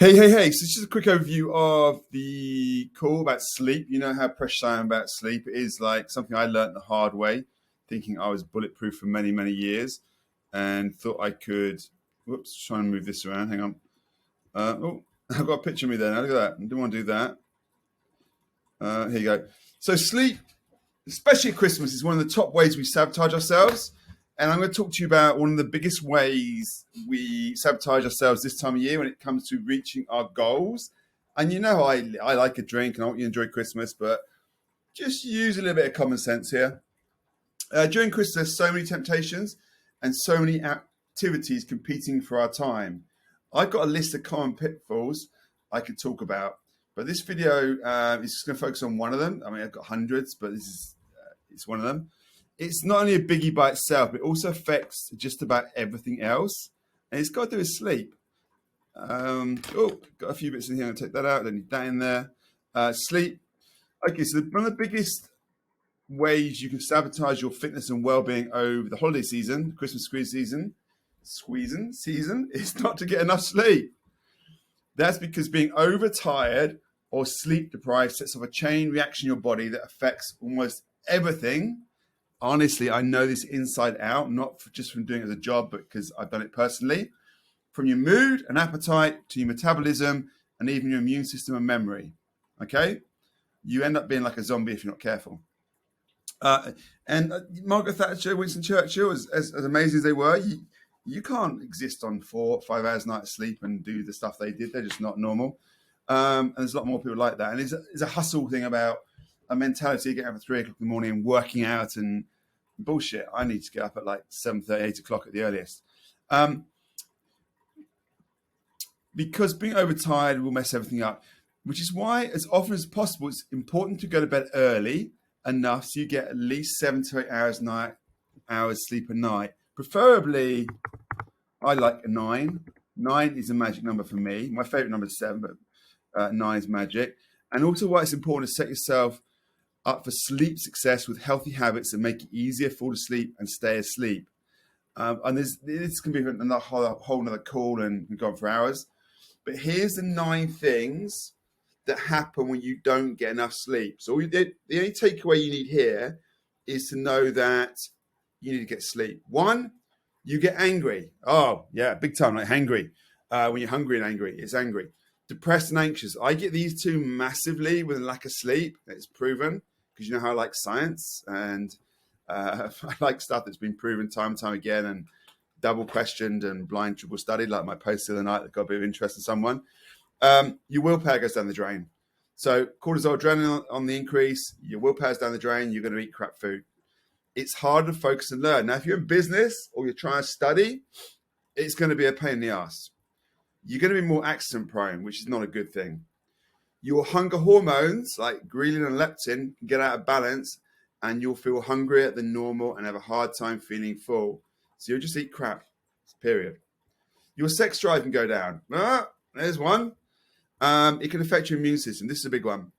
Hey. So just a quick overview of the call about sleep. You know how precious I am about sleep. It is like something I learned the hard way, thinking I was bulletproof for many, many years and thought I could, whoops, try and move this around. Hang on. I've got a picture of me there now. Look at that. I didn't want to do that. Here you go. So sleep, especially at Christmas, is one of the top ways we sabotage ourselves. And I'm going to talk to you about one of the biggest ways we sabotage ourselves this time of year when it comes to reaching our goals. And you know, I like a drink and I want you to enjoy Christmas, but just use a little bit of common sense here. During Christmas, there's so many temptations and so many activities competing for our time. I've got a list of common pitfalls I could talk about, but this video is just going to focus on one of them. I mean, I've got hundreds, but it's one of them. It's not only a biggie by itself, but it also affects just about everything else. And it's got to do with sleep. Got a few bits in here. I'm going to take that out. Don't need that in there. Sleep. Okay, so one of the biggest ways you can sabotage your fitness and well-being over the holiday season, Christmas season, is not to get enough sleep. That's because being overtired or sleep deprived sets off a chain reaction in your body that affects almost everything. Honestly, I know this inside out, not just from doing it as a job, but because I've done it personally. From your mood and appetite to your metabolism and even your immune system and memory. Okay? You end up being like a zombie if you're not careful. Margaret Thatcher, Winston Churchill, as amazing as they were, you can't exist on 4 or 5 hours a night of sleep and do the stuff they did. They're just not normal. And there's a lot more people like that. And it's a hustle thing about a mentality, getting up at 3 o'clock in the morning and working out and bullshit. I need to get up at like 7:30, 8 o'clock at the earliest. Because being overtired will mess everything up, which is why as often as possible, it's important to go to bed early enough so you get at least 7 to 8 hours sleep a night. Preferably, I like a 9. 9 is a magic number for me. My favorite number is 7, but 9 is magic. And also why it's important to set yourself up for sleep success with healthy habits that make it easier to fall asleep and stay asleep. And this can be another whole another call and go on for hours. But here's the 9 things that happen when you don't get enough sleep. So the only takeaway you need here is to know that you need to get sleep. 1, you get angry. Oh, yeah, big time, like hangry. When you're hungry and angry, it's angry. Depressed and anxious. I get these two massively with a lack of sleep. It's proven because you know how I like science and I like stuff that's been proven time and time again and double questioned and blind triple studied, like my post the other night that got a bit of interest in someone. Your willpower goes down the drain. So cortisol, adrenaline on the increase, your willpower's down the drain, you're going to eat crap food. It's hard to focus and learn. Now, if you're in business or you're trying to study, it's going to be a pain in the ass. You're going to be more accident prone, which is not a good thing. Your hunger hormones like ghrelin and leptin can get out of balance and you'll feel hungrier than normal and have a hard time feeling full. So you'll just eat crap, period. Your sex drive can go down. There's one. It can affect your immune system. This is a big one.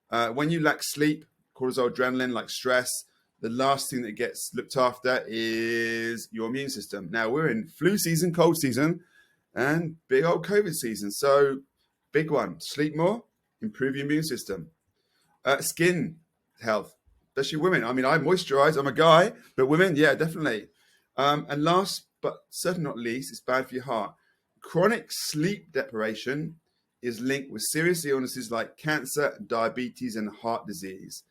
When you lack sleep, cortisol, adrenaline, like stress, the last thing that gets looked after is your immune system. Now, we're in flu season, cold season, and big old COVID season. So, big one. Sleep more, improve your immune system. Skin health, especially women. I mean, I moisturize. I'm a guy, but women, yeah, definitely. And last but certainly not least, it's bad for your heart. Chronic sleep deprivation is linked with serious illnesses like cancer, diabetes, and heart disease.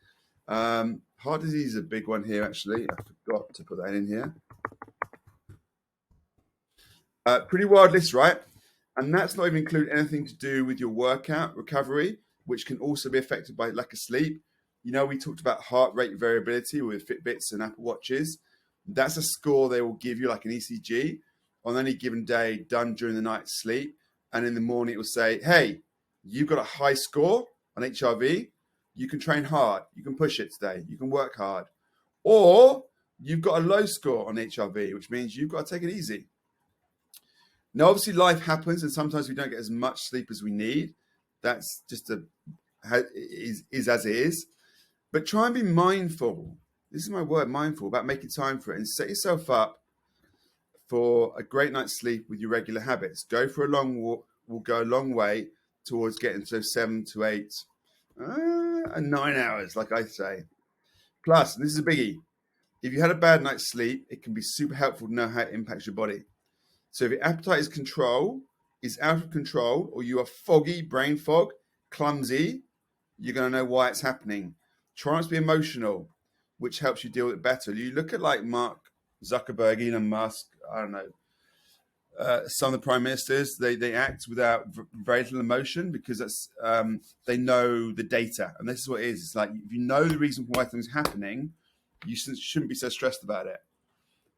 Heart disease is a big one here, actually. I forgot to put that in here. Pretty wild list, right? And that's not even include anything to do with your workout recovery, which can also be affected by lack of sleep. You know, we talked about heart rate variability with Fitbits and Apple Watches. That's a score they will give you, like an ECG, on any given day done during the night's sleep. And in the morning, it will say, hey, you've got a high score on HRV. You can train hard. You can push it today. You can work hard. Or you've got a low score on HRV, which means you've got to take it easy. Now, obviously, life happens, and sometimes we don't get as much sleep as we need. That's just is as it is. But try and be mindful. This is my word, mindful, about making time for it and set yourself up for a great night's sleep with your regular habits. Go for a long will go a long way towards getting to 7 to 8 and 9 hours, like I say. Plus, and this is a biggie, if you had a bad night's sleep, it can be super helpful to know how it impacts your body. So if your appetite is out of control, or you are foggy, brain fog, clumsy, you're going to know why it's happening. Try not to be emotional, which helps you deal with it better. You look at like Mark Zuckerberg, Elon Musk, I don't know, some of the prime ministers, they act without very little emotion because that's they know the data. And this is what it is. It's like, if you know the reason why things are happening, you shouldn't be so stressed about it.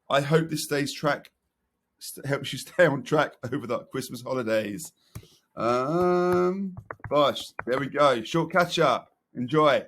I hope this helps you stay on track over the Christmas holidays. Bosh, there we go. Short catch up. Enjoy.